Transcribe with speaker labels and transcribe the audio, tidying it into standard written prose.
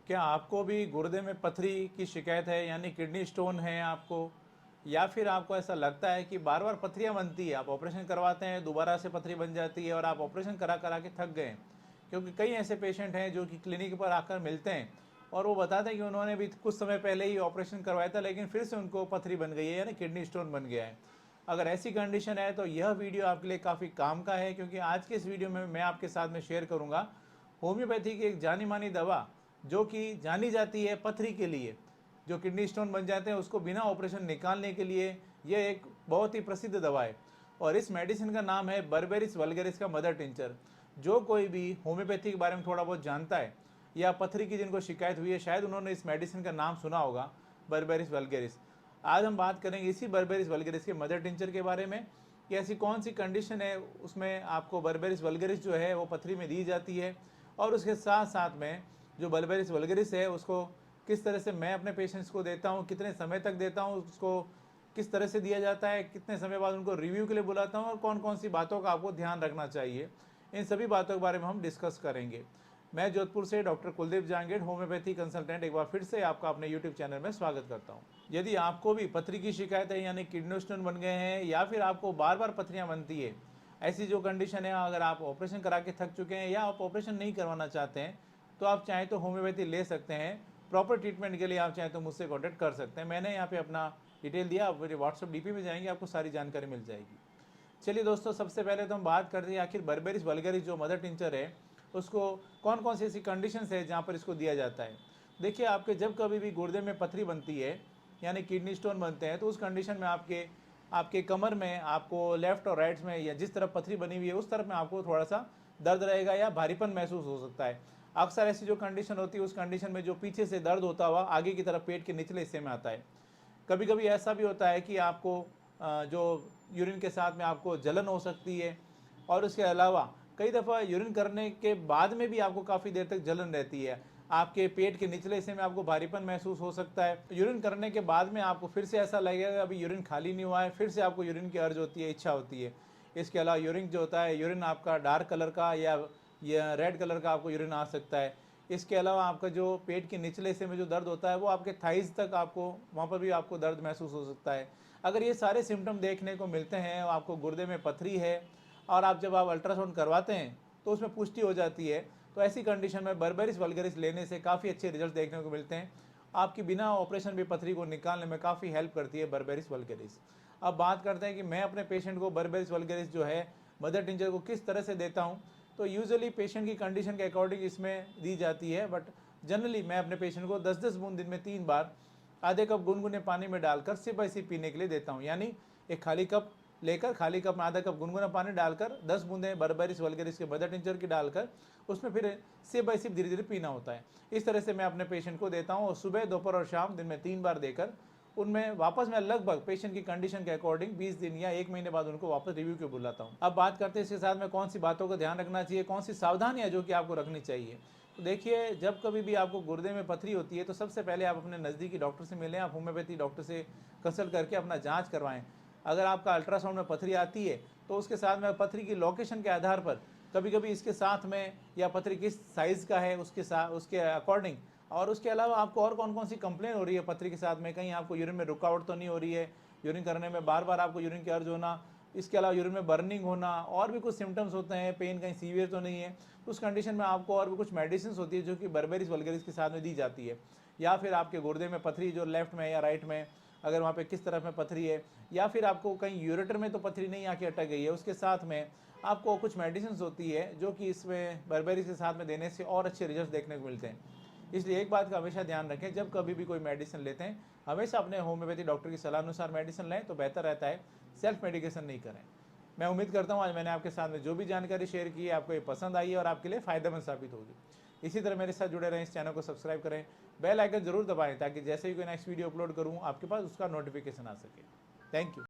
Speaker 1: क्या आपको भी गुर्दे में पथरी की शिकायत है, यानी किडनी स्टोन है आपको, या फिर आपको ऐसा लगता है कि बार बार पथरियाँ बनती है, आप ऑपरेशन करवाते हैं दोबारा से पथरी बन जाती है और आप ऑपरेशन करा करा के थक गए? क्योंकि कई ऐसे पेशेंट हैं जो कि क्लिनिक पर आकर मिलते हैं और वो बताते हैं कि उन्होंने भी कुछ समय पहले ही ऑपरेशन करवाया था, लेकिन फिर से उनको पथरी बन गई है, यानी किडनी स्टोन बन गया है। अगर ऐसी कंडीशन है तो यह वीडियो आपके लिए काफ़ी काम का है, क्योंकि आज के इस वीडियो में मैं आपके साथ में शेयर करूंगा होम्योपैथी की एक जानी मानी दवा जो कि जानी जाती है पथरी के लिए। जो किडनी स्टोन बन जाते हैं उसको बिना ऑपरेशन निकालने के लिए यह एक बहुत ही प्रसिद्ध दवा है, और इस मेडिसिन का नाम है बर्बेरिस वल्गेरिस का मदर टिंचर। जो कोई भी होम्योपैथी के बारे में थोड़ा बहुत जानता है या पथरी की जिनको शिकायत हुई है, शायद उन्होंने इस मेडिसिन का नाम सुना होगा, बर्बेरिस वल्गेरिस। आज हम बात करेंगे इसी बर्बेरिस वल्गेरिस के मदर टिंचर के बारे में कि ऐसी कौन सी कंडीशन है उसमें आपको बर्बेरिस वल्गेरिस जो है वो पथरी में दी जाती है, और उसके साथ साथ में जो बर्बेरिस वल्गेरिस है उसको किस तरह से मैं अपने पेशेंट्स को देता हूँ, कितने समय तक देता हूँ, उसको किस तरह से दिया जाता है, कितने समय बाद उनको रिव्यू के लिए बुलाता हूँ, और कौन कौन सी बातों का आपको ध्यान रखना चाहिए, इन सभी बातों के बारे में हम डिस्कस करेंगे। मैं जोधपुर से doctor Kuldeep Jangid, homeopathy consultant, एक बार फिर से आपका अपने यूट्यूब चैनल में स्वागत करता हूँ। यदि आपको भी पथरी की शिकायत है, यानी किडनी स्टोन बन गए हैं, या फिर आपको बार बार पथरियाँ बनती है, ऐसी जो कंडीशन है, अगर आप ऑपरेशन करा के थक चुके हैं या आप ऑपरेशन नहीं करवाना चाहते हैं, तो आप चाहें तो होम्योपैथी ले सकते हैं। प्रॉपर ट्रीटमेंट के लिए आप चाहें तो मुझसे कॉन्टैक्ट कर सकते हैं। मैंने यहाँ पे अपना डिटेल दिया, आप मेरे व्हाट्सअप डीपी में जाएंगे, आपको सारी जानकारी मिल जाएगी। चलिए दोस्तों, सबसे पहले तो हम बात करते हैं आखिर बर्बेरिस वल्गेरिस जो मदर टिंचर है उसको कौन कौन सी ऐसी कंडीशंस है जहाँ पर इसको दिया जाता है। देखिए, आपके जब कभी भी गुर्दे में पथरी बनती है यानी किडनी स्टोन बनते हैं, तो उस कंडीशन में आपके आपके कमर में आपको लेफ्ट और राइट में, या जिस तरफ पथरी बनी हुई है उस तरफ में आपको थोड़ा सा दर्द रहेगा या भारीपन महसूस हो सकता है। अक्सर ऐसी जो कंडीशन होती है उस कंडीशन में जो पीछे से दर्द होता हुआ आगे की तरफ पेट के निचले हिस्से में आता है। कभी कभी ऐसा भी होता है कि आपको जो यूरिन के साथ में आपको जलन हो सकती है, और उसके अलावा कई दफ़ा यूरिन करने के बाद में भी आपको काफ़ी देर तक जलन रहती है। आपके पेट के निचले हिस्से में आपको भारीपन महसूस हो सकता है। यूरिन करने के बाद में आपको फिर से ऐसा लगेगा अभी यूरिन खाली नहीं हुआ है, फिर से आपको यूरिन की अर्ज होती है, इच्छा होती है। इसके अलावा यूरिन जो होता है, यूरिन आपका डार्क कलर का या रेड कलर का आपको यूरिन आ सकता है। इसके अलावा आपका जो पेट के निचले हिस्से में जो दर्द होता है वो आपके थाइज़ तक आपको, वहाँ पर भी आपको दर्द महसूस हो सकता है। अगर ये सारे सिम्टम देखने को मिलते हैं, आपको गुर्दे में पथरी है, और आप जब आप अल्ट्रासाउंड करवाते हैं तो उसमें पुष्टि हो जाती है, तो ऐसी कंडीशन में बर्बेरिस वल्गेरिस लेने से काफ़ी अच्छे रिजल्ट देखने को मिलते हैं। आपकी बिना ऑपरेशन भी पथरी को निकालने में काफ़ी हेल्प करती है बर्बेरिस वल्गेरिस। अब बात करते हैं कि मैं अपने पेशेंट को बर्बेरिस वल्गेरिस जो है मदर टिंचर को किस तरह से देता हूँ। तो यूजुअली पेशेंट की कंडीशन के अकॉर्डिंग इसमें दी जाती है, बट जनरली मैं अपने पेशेंट को 10-10 बूंद दिन में 3 बार आधे कप गुनगुने पानी में डालकर सिप बाई सिप पीने के लिए देता हूँ। यानी एक खाली कप लेकर, खाली कप में आधा कप गुनगुना पानी डालकर 10 बूंदें बर्बेरिस वल्गेरिस के मदर टिंचर की डालकर उसमें फिर सिप बाई सिप धीरे धीरे पीना होता है। इस तरह से मैं अपने पेशेंट को देता हूँ, और सुबह, दोपहर और शाम दिन में 3 बार देकर उनमें वापस मैं लगभग पेशेंट की कंडीशन के अकॉर्डिंग 20 दिन या 1 महीने बाद उनको वापस रिव्यू के बुलाता हूँ। अब बात करते हैं इसके साथ में कौन सी बातों का ध्यान रखना चाहिए, कौन सी सावधानियाँ जो कि आपको रखनी चाहिए। तो देखिए, जब कभी भी आपको गुर्दे में पथरी होती है तो सबसे पहले आप अपने नज़दीकी डॉक्टर से मिलें, आप होम्योपैथी डॉक्टर से कंसल्ट करके अपना जाँच करवाएं। अगर आपका अल्ट्रासाउंड में पथरी आती है तो उसके साथ में पथरी की लोकेशन के आधार पर कभी कभी इसके साथ में, या पथरी किस साइज़ का है उसके साथ, उसके अकॉर्डिंग, और उसके अलावा आपको और कौन कौन सी कंप्लेन हो रही है पथरी के साथ में, कहीं आपको यूरिन में रुकावट तो नहीं हो रही है, यूरिन करने में बार बार आपको यूरिन की अर्ज होना, इसके अलावा यूरिन में बर्निंग होना, और भी कुछ सिम्टम्स होते हैं, पेन कहीं सीवियर तो नहीं है, तो उस कंडीशन में आपको और भी कुछ मेडिसिन होती है जो कि बर्बेरिस वल्गेरिस के साथ में दी जाती है। या फिर आपके गुर्दे में पथरी जो लेफ्ट में या राइट में, अगर वहाँ पे किस तरफ में पथरी है, या फिर आपको कहीं यूरेटर में तो पथरी नहीं आके अटक गई है, उसके साथ में आपको कुछ मेडिसिन होती है जो कि इसमें बर्बेरिस के साथ में देने से और अच्छे रिजल्ट देखने को मिलते हैं। इसलिए एक बात का हमेशा ध्यान रखें, जब कभी भी कोई मेडिसिन लेते हैं हमेशा अपने होम्योपैथी डॉक्टर की सलाह अनुसार मेडिसिन लें तो बेहतर रहता है, सेल्फ मेडिकेशन नहीं करें। मैं उम्मीद करता हूँ आज मैंने आपके साथ में जो भी जानकारी शेयर की है आपको ये पसंद आई है और आपके लिए फ़ायदेमंद साबित होगी। इसी तरह मेरे साथ जुड़े रहें, इस चैनल को सब्सक्राइब करें, बेल आइकन जरूर दबाएं ताकि जैसे ही कोई नेक्स्ट वीडियो अपलोड करूँ आपके पास उसका नोटिफिकेशन आ सके। Thank you.